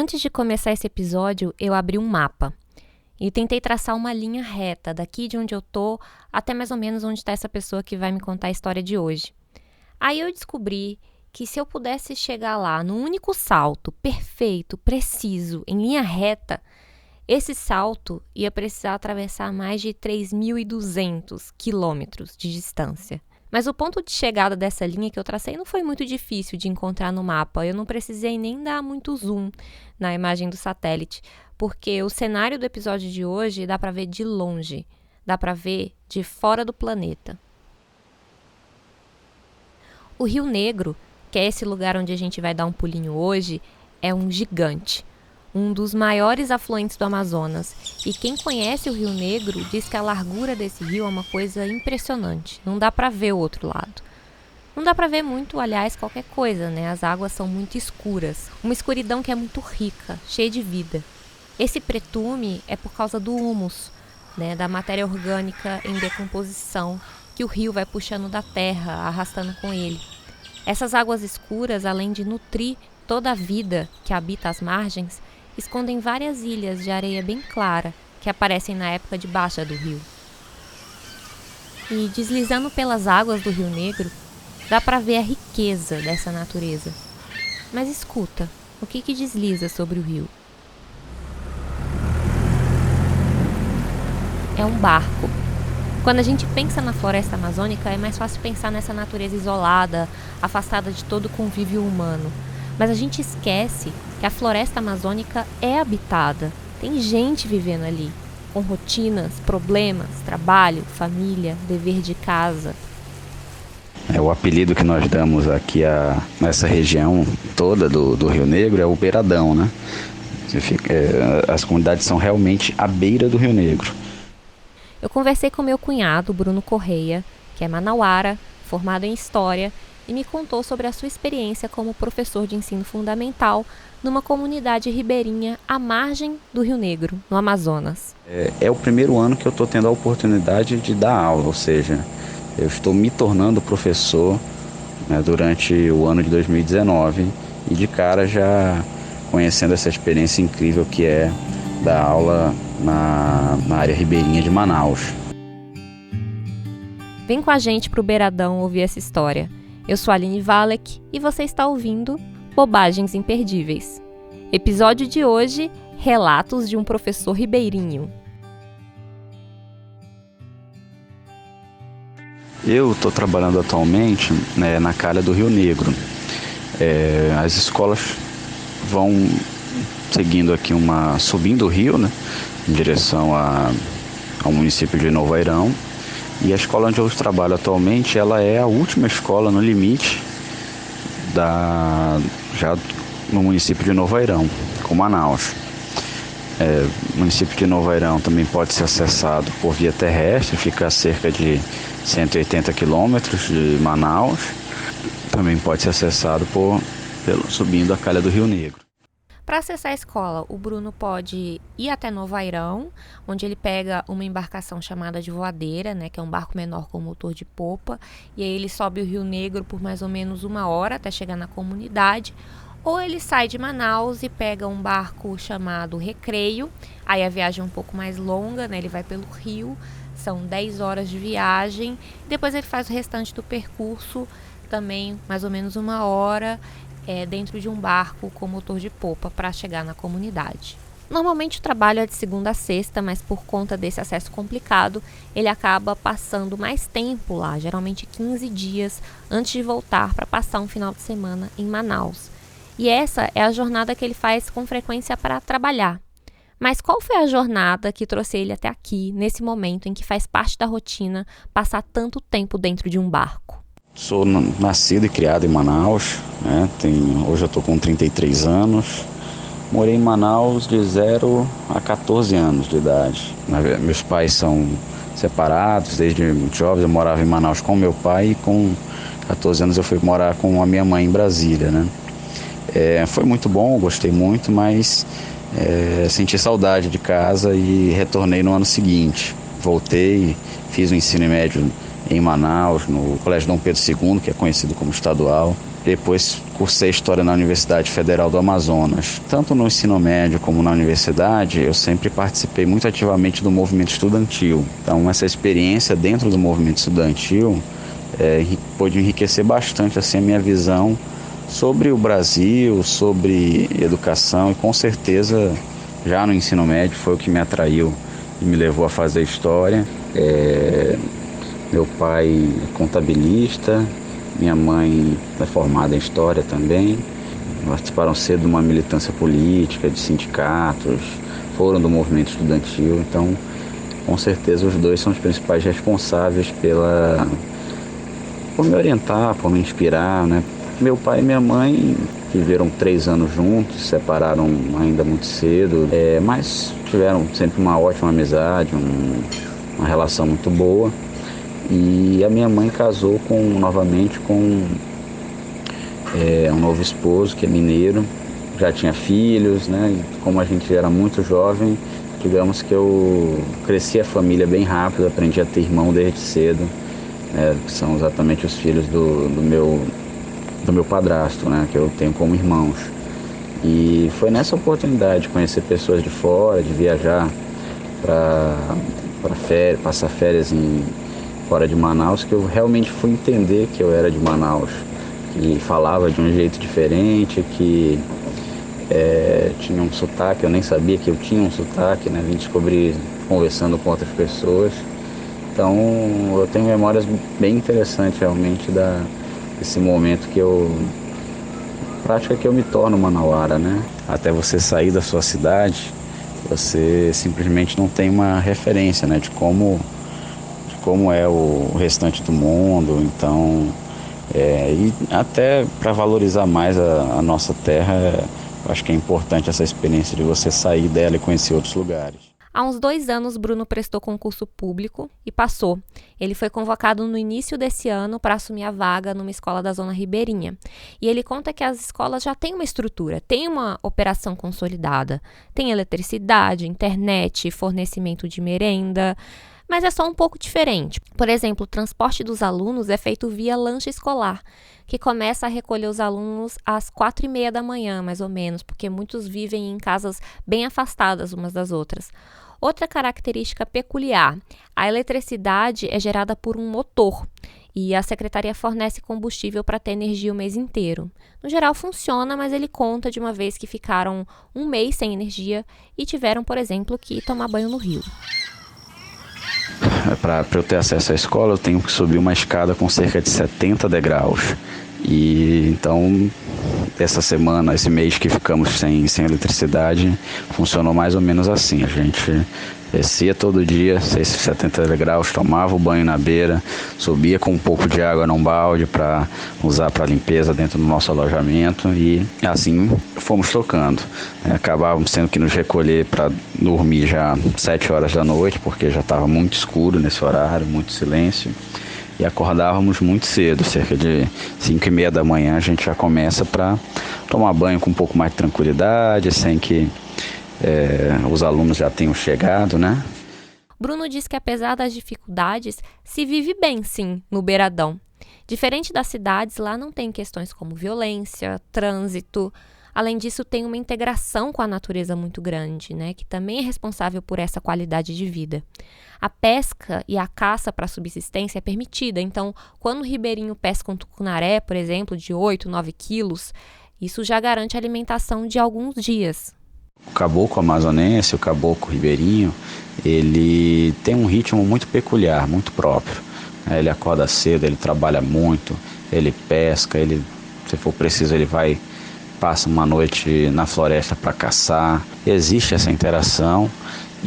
Antes de começar esse episódio, eu abri um mapa e tentei traçar uma linha reta daqui de onde eu tô até mais ou menos onde está essa pessoa que vai me contar a história de hoje. Aí eu descobri que se eu pudesse chegar lá num único salto, perfeito, preciso, em linha reta, esse salto ia precisar atravessar mais de 3.200 quilômetros de distância. Mas o ponto de chegada dessa linha que eu tracei não foi muito difícil de encontrar no mapa. Eu não precisei nem dar muito zoom na imagem do satélite, porque o cenário do episódio de hoje dá para ver de longe, dá para ver de fora do planeta. O Rio Negro, que é esse lugar onde a gente vai dar um pulinho hoje, é um gigante, um dos maiores afluentes do Amazonas. E quem conhece o Rio Negro diz que a largura desse rio é uma coisa impressionante. Não dá para ver o outro lado. Não dá para ver muito, aliás, qualquer coisa, né? As águas são muito escuras. Uma escuridão que é muito rica, cheia de vida. Esse pretume é por causa do húmus, né? Da matéria orgânica em decomposição que o rio vai puxando da terra, arrastando com ele. Essas águas escuras, além de nutrir toda a vida que habita as margens, escondem várias ilhas de areia bem clara que aparecem na época de baixa do rio. E deslizando pelas águas do Rio Negro, dá para ver a riqueza dessa natureza. Mas escuta, o que desliza sobre o rio? É um barco. Quando a gente pensa na floresta amazônica, é mais fácil pensar nessa natureza isolada, afastada de todo o convívio humano. Mas a gente esquece que a floresta amazônica é habitada. Tem gente vivendo ali, com rotinas, problemas, trabalho, família, dever de casa. O apelido que nós damos aqui nessa região toda do Rio Negro é o Beiradão, né? As comunidades são realmente à beira do Rio Negro. Eu conversei com meu cunhado, Bruno Correia, que é manauara, formado em História, e me contou sobre a sua experiência como professor de ensino fundamental numa comunidade ribeirinha à margem do Rio Negro, no Amazonas. É o primeiro ano que eu estou tendo a oportunidade de dar aula, ou seja, eu estou me tornando professor, né, durante o ano de 2019 e de cara já conhecendo essa experiência incrível que é dar aula na área ribeirinha de Manaus. Vem com a gente pro Beiradão ouvir essa história. Eu sou a Aline Valek e você está ouvindo Bobagens Imperdíveis. Episódio de hoje, Relatos de um Professor Ribeirinho. Eu estou trabalhando atualmente, né, na calha do Rio Negro. As escolas vão seguindo aqui subindo o rio, né, em direção ao município de Novo Airão. E a escola onde eu trabalho atualmente, ela é a última escola no limite já no município de Novo Airão, com Manaus. O município de Novo Airão também pode ser acessado por via terrestre, fica a cerca de 180 quilômetros de Manaus. Também pode ser acessado subindo a calha do Rio Negro. Para acessar a escola, o Bruno pode ir até Novo Airão, onde ele pega uma embarcação chamada de voadeira, né, que é um barco menor com motor de popa, e aí ele sobe o Rio Negro por mais ou menos 1 hora até chegar na comunidade, ou ele sai de Manaus e pega um barco chamado Recreio, aí a viagem é um pouco mais longa, né, ele vai pelo rio, são 10 horas de viagem, depois ele faz o restante do percurso, também mais ou menos 1 hora, dentro de um barco com motor de popa para chegar na comunidade. Normalmente o trabalho é de segunda a sexta, mas por conta desse acesso complicado, ele acaba passando mais tempo lá, geralmente 15 dias antes de voltar para passar um final de semana em Manaus. E essa é a jornada que ele faz com frequência para trabalhar. Mas qual foi a jornada que trouxe ele até aqui, nesse momento em que faz parte da rotina passar tanto tempo dentro de um barco? Sou nascido e criado em Manaus, né? Hoje eu estou com 33 anos. Morei em Manaus de 0 a 14 anos de idade. Meus pais são separados, desde muito jovem eu morava em Manaus com meu pai e com 14 anos eu fui morar com a minha mãe em Brasília, né? Foi muito bom, gostei muito, mas senti saudade de casa e retornei no ano seguinte. Voltei, fiz o ensino médio em Manaus, no Colégio Dom Pedro II, que é conhecido como estadual. Depois cursei História na Universidade Federal do Amazonas. Tanto no ensino médio como na universidade, eu sempre participei muito ativamente do movimento estudantil. Então, essa experiência dentro do movimento estudantil pôde enriquecer bastante assim, a minha visão sobre o Brasil, sobre educação, e com certeza já no ensino médio foi o que me atraiu e me levou a fazer História. Meu pai é contabilista, minha mãe é formada em História também. Participaram cedo de uma militância política, de sindicatos, foram do movimento estudantil. Então, com certeza, os dois são os principais responsáveis por me orientar, por me inspirar, né? Meu pai e minha mãe viveram 3 anos juntos, se separaram ainda muito cedo, mas tiveram sempre uma ótima amizade, uma relação muito boa. E a minha mãe casou novamente com um novo esposo, que é mineiro, já tinha filhos, né? E como a gente era muito jovem, digamos que eu cresci a família bem rápido, aprendi a ter irmão desde cedo, que são exatamente os filhos do meu padrasto, né? Que eu tenho como irmãos. E foi nessa oportunidade de conhecer pessoas de fora, de viajar para passar férias fora de Manaus, que eu realmente fui entender que eu era de Manaus, que falava de um jeito diferente, que tinha um sotaque, eu nem sabia que eu tinha um sotaque, né? Vim descobrir conversando com outras pessoas. Então eu tenho memórias bem interessantes realmente desse momento que prática que eu me torno manauara, né? Até você sair da sua cidade, você simplesmente não tem uma referência, né? De como é o restante do mundo. Então, e até para valorizar mais a nossa terra, eu acho que é importante essa experiência de você sair dela e conhecer outros lugares. Há uns 2 anos, Bruno prestou concurso público e passou. Ele foi convocado no início desse ano para assumir a vaga numa escola da Zona Ribeirinha. E ele conta que as escolas já têm uma estrutura, têm uma operação consolidada. Tem eletricidade, internet, fornecimento de merenda, mas é só um pouco diferente. Por exemplo, o transporte dos alunos é feito via lanche escolar, que começa a recolher os alunos às 4h30 da manhã, mais ou menos, porque muitos vivem em casas bem afastadas umas das outras. Outra característica peculiar: a eletricidade é gerada por um motor e a secretaria fornece combustível para ter energia o mês inteiro. No geral funciona, mas ele conta de uma vez que ficaram 1 mês sem energia e tiveram, por exemplo, que tomar banho no rio. Para eu ter acesso à escola, eu tenho que subir uma escada com cerca de 70 degraus. E então, esse mês que ficamos sem eletricidade, funcionou mais ou menos assim. A gente descia todo dia, 70 degraus, tomava o banho na beira, subia com um pouco de água num balde para usar para limpeza dentro do nosso alojamento, e assim fomos tocando. Acabávamos tendo que nos recolher para dormir já 7 horas da noite, porque já estava muito escuro nesse horário, muito silêncio. E acordávamos muito cedo, cerca de 5h30 da manhã, a gente já começa para tomar banho com um pouco mais de tranquilidade, sem que os alunos já tenham chegado, né? Bruno diz que apesar das dificuldades, se vive bem, sim, no Beiradão. Diferente das cidades, lá não tem questões como violência, trânsito. Além disso, tem uma integração com a natureza muito grande, né, que também é responsável por essa qualidade de vida. A pesca e a caça para subsistência é permitida, então, quando o ribeirinho pesca um tucunaré, por exemplo, de 8, 9 quilos, isso já garante a alimentação de alguns dias. O caboclo amazonense, o caboclo ribeirinho, ele tem um ritmo muito peculiar, muito próprio. Ele acorda cedo, ele trabalha muito, ele pesca, se for preciso, ele passa uma noite na floresta para caçar. Existe essa interação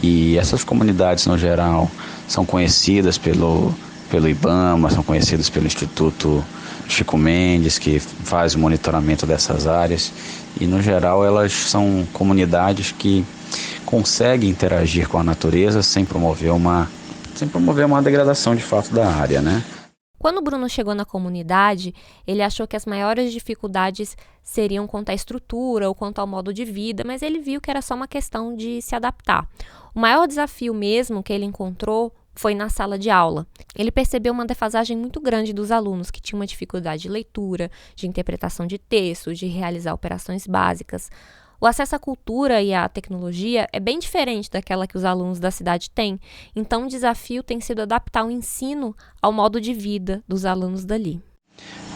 e essas comunidades, no geral, são conhecidas pelo IBAMA, são conhecidas pelo Instituto Chico Mendes, que faz o monitoramento dessas áreas, e no geral elas são comunidades que conseguem interagir com a natureza sem promover uma degradação de fato da área, né? Quando o Bruno chegou na comunidade, ele achou que as maiores dificuldades seriam quanto à estrutura ou quanto ao modo de vida, mas ele viu que era só uma questão de se adaptar. O maior desafio mesmo que ele encontrou foi na sala de aula. Ele percebeu uma defasagem muito grande dos alunos que tinham uma dificuldade de leitura, de interpretação de texto, de realizar operações básicas. O acesso à cultura e à tecnologia é bem diferente daquela que os alunos da cidade têm, então o desafio tem sido adaptar o ensino ao modo de vida dos alunos dali.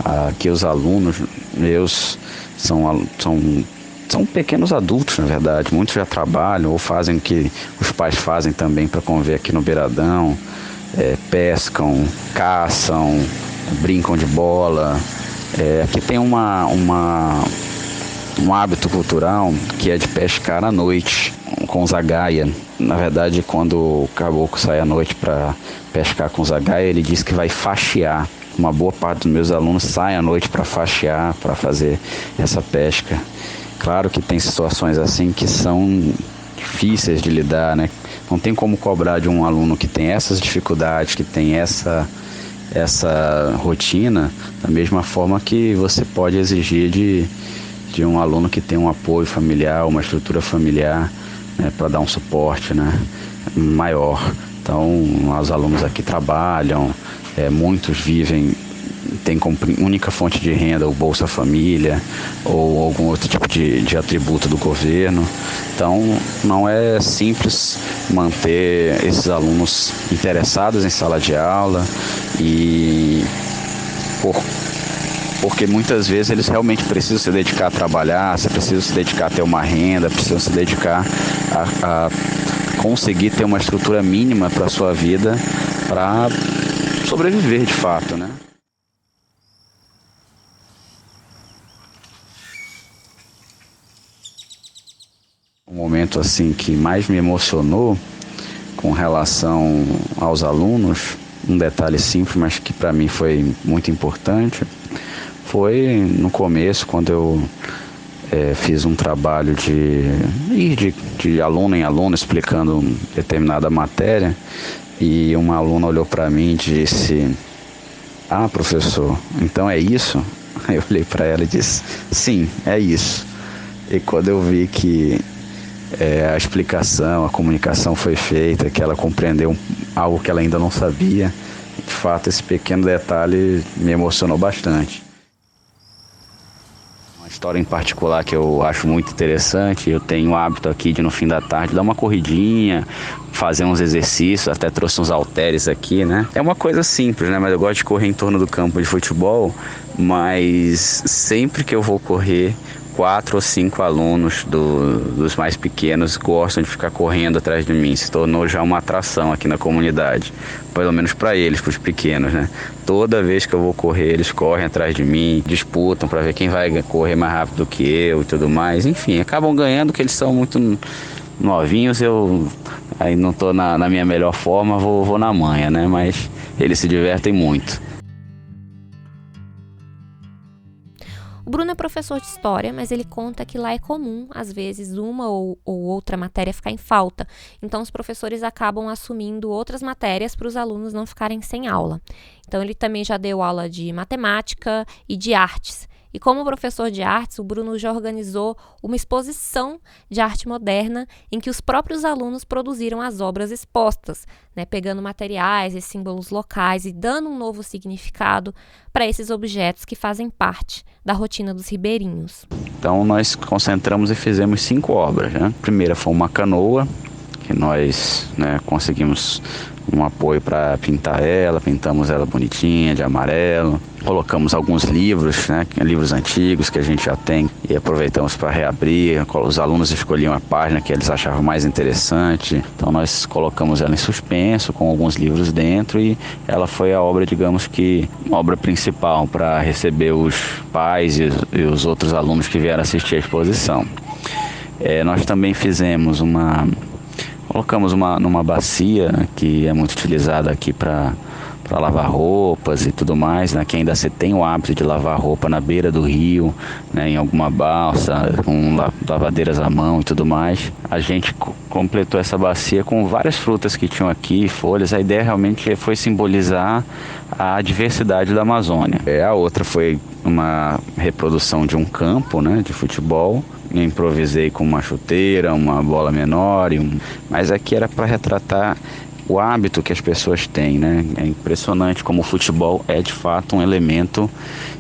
Aqui os alunos meus são pequenos adultos, na verdade. Muitos já trabalham ou fazem o que os pais fazem também para conviver aqui no Beiradão. Pescam, caçam, brincam de bola. Aqui tem um hábito cultural que é de pescar à noite com zagaia. Na verdade, quando o caboclo sai à noite para pescar com zagaia, ele diz que vai faxear. Uma boa parte dos meus alunos sai à noite para faxear, para fazer essa pesca. Claro que tem situações assim que são difíceis de lidar, né? Não tem como cobrar de um aluno que tem essas dificuldades, que tem essa rotina, da mesma forma que você pode exigir de um aluno que tem um apoio familiar, uma estrutura familiar, né, para dar um suporte, né, maior. Então, os alunos aqui trabalham, muitos tem como única fonte de renda o Bolsa Família ou algum outro tipo de atributo do governo. Então, não é simples manter esses alunos interessados em sala de aula porque muitas vezes eles realmente precisam se dedicar a trabalhar, precisam se dedicar a ter uma renda, precisam se dedicar a conseguir ter uma estrutura mínima para a sua vida, para sobreviver de fato, né? O momento assim que mais me emocionou com relação aos alunos, um detalhe simples, mas que para mim foi muito importante, foi no começo, quando eu fiz um trabalho de aluno em aluno explicando determinada matéria, e uma aluna olhou para mim e disse: "Ah, professor, então é isso?" Eu olhei para ela e disse: "Sim, é isso." E quando eu vi que a explicação, a comunicação foi feita, que ela compreendeu algo que ela ainda não sabia, de fato esse pequeno detalhe me emocionou bastante. Uma história em particular que eu acho muito interessante, eu tenho o hábito aqui de no fim da tarde dar uma corridinha, fazer uns exercícios, até trouxe uns halteres aqui, né? É uma coisa simples, né? Mas eu gosto de correr em torno do campo de futebol, mas sempre que eu vou correr, 4 ou 5 alunos dos mais pequenos gostam de ficar correndo atrás de mim. Se tornou já uma atração aqui na comunidade, pelo menos para eles, para os pequenos, né? Toda vez que eu vou correr, eles correm atrás de mim, disputam para ver quem vai correr mais rápido do que eu e tudo mais. Enfim, acabam ganhando, porque eles são muito novinhos. Eu aí não estou na minha melhor forma, vou na manha, né? Mas eles se divertem muito. O Bruno é professor de história, mas ele conta que lá é comum, às vezes, uma ou outra matéria ficar em falta. Então, os professores acabam assumindo outras matérias para os alunos não ficarem sem aula. Então, ele também já deu aula de matemática e de artes. E como professor de artes, o Bruno já organizou uma exposição de arte moderna em que os próprios alunos produziram as obras expostas, né, pegando materiais e símbolos locais e dando um novo significado para esses objetos que fazem parte da rotina dos ribeirinhos. Então nós concentramos e fizemos 5 obras, né? A primeira foi uma canoa, que nós, né, conseguimos um apoio para pintar ela, pintamos ela bonitinha, de amarelo. Colocamos alguns livros, né, livros antigos que a gente já tem, e aproveitamos para reabrir. Os alunos escolhiam a página que eles achavam mais interessante. Então nós colocamos ela em suspenso, com alguns livros dentro, e ela foi a obra, digamos que, uma obra principal para receber os pais e os outros alunos que vieram assistir a exposição. Nós também fizemos colocamos numa bacia, né, que é muito utilizada aqui para lavar roupas e tudo mais, né, que ainda se tem o hábito de lavar roupa na beira do rio, né, em alguma balsa, com lavadeiras à mão e tudo mais. A gente completou essa bacia com várias frutas que tinham aqui, folhas. A ideia realmente foi simbolizar a diversidade da Amazônia. A outra foi uma reprodução de um campo, né, de futebol. Eu improvisei com uma chuteira, uma bola menor, mas aqui era para retratar o hábito que as pessoas têm, né? É impressionante como o futebol é de fato um elemento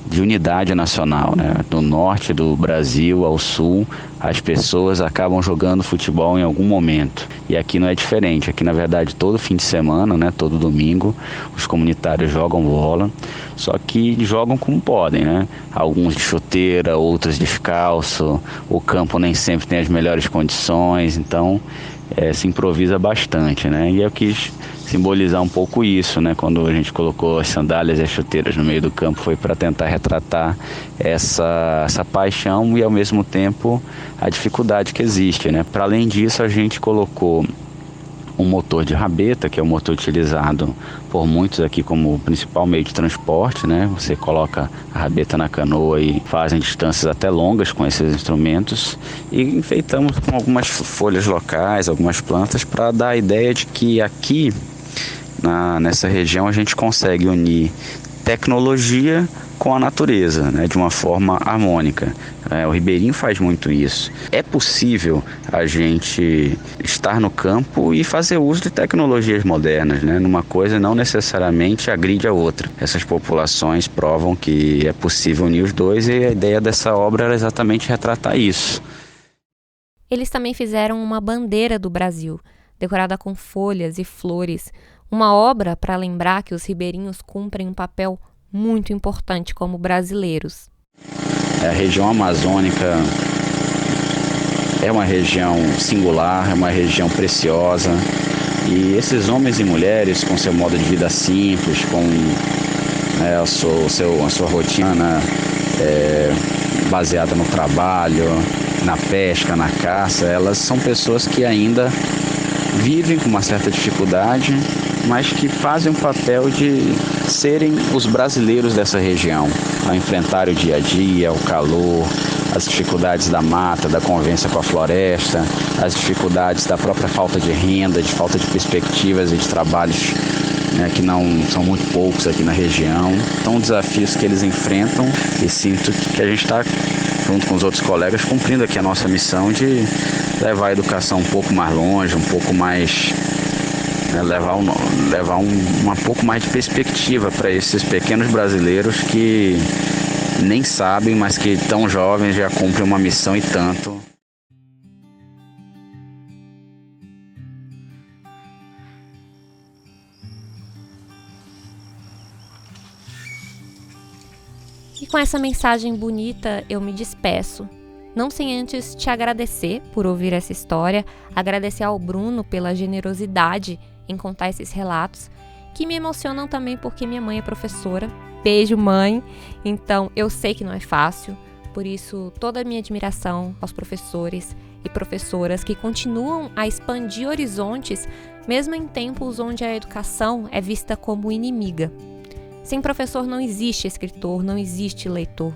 de unidade nacional, né? Do norte do Brasil ao sul, as pessoas acabam jogando futebol em algum momento. E aqui não é diferente. Aqui, na verdade, todo fim de semana, né? Todo domingo, os comunitários jogam bola, só que jogam como podem, né? Alguns de chuteira, outros descalço. O campo nem sempre tem as melhores condições, então se improvisa bastante, né? E eu quis simbolizar um pouco isso, né? Quando a gente colocou as sandálias e as chuteiras no meio do campo, foi para tentar retratar essa paixão e ao mesmo tempo a dificuldade que existe, né? Para além disso, a gente colocou um motor de rabeta, que é o motor utilizado por muitos aqui como principal meio de transporte, né? Você coloca a rabeta na canoa e fazem distâncias até longas com esses instrumentos, e enfeitamos com algumas folhas locais, algumas plantas, para dar a ideia de que aqui nessa região a gente consegue unir tecnologia com a natureza, né, de uma forma harmônica. O ribeirinho faz muito isso. É possível a gente estar no campo e fazer uso de tecnologias modernas, né? Numa coisa não necessariamente agride a outra. Essas populações provam que é possível unir os dois, e a ideia dessa obra era exatamente retratar isso. Eles também fizeram uma bandeira do Brasil, decorada com folhas e flores, uma obra para lembrar que os ribeirinhos cumprem um papel muito importante como brasileiros. A região amazônica é uma região singular, é uma região preciosa, e esses homens e mulheres com seu modo de vida simples, com a sua rotina baseada no trabalho, na pesca, na caça, elas são pessoas que ainda vivem com uma certa dificuldade, mas que fazem o papel de serem os brasileiros dessa região, a enfrentar o dia a dia, o calor, as dificuldades da mata, da convivência com a floresta, as dificuldades da própria falta de renda, de falta de perspectivas e de trabalhos, né, que não são muito poucos aqui na região. São desafios que eles enfrentam, e sinto que a gente está, junto com os outros colegas, cumprindo aqui a nossa missão de levar a educação um pouco mais longe, um pouco mais, levar um pouco mais de perspectiva para esses pequenos brasileiros que nem sabem, mas que tão jovens já cumprem uma missão e tanto. E com essa mensagem bonita eu me despeço. Não sem antes te agradecer por ouvir essa história, agradecer ao Bruno pela generosidade em contar esses relatos, que me emocionam também porque minha mãe é professora. Beijo, mãe! Então, eu sei que não é fácil, por isso toda a minha admiração aos professores e professoras que continuam a expandir horizontes, mesmo em tempos onde a educação é vista como inimiga. Sem professor não existe escritor, não existe leitor.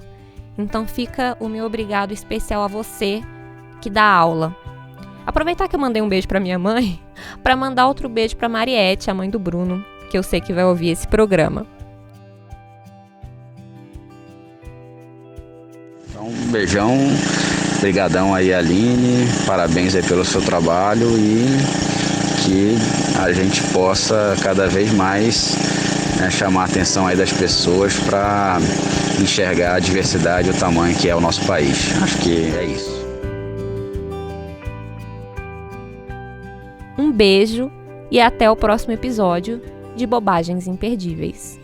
Então fica o meu obrigado especial a você que dá aula. Aproveitar que eu mandei um beijo para minha mãe, para mandar outro beijo para Mariette, a mãe do Bruno, que eu sei que vai ouvir esse programa. Então, um beijão, brigadão aí, Aline, parabéns aí pelo seu trabalho, e que a gente possa cada vez mais chamar a atenção aí das pessoas para enxergar a diversidade e o tamanho que é o nosso país. Acho que é isso. Um beijo e até o próximo episódio de Bobagens Imperdíveis.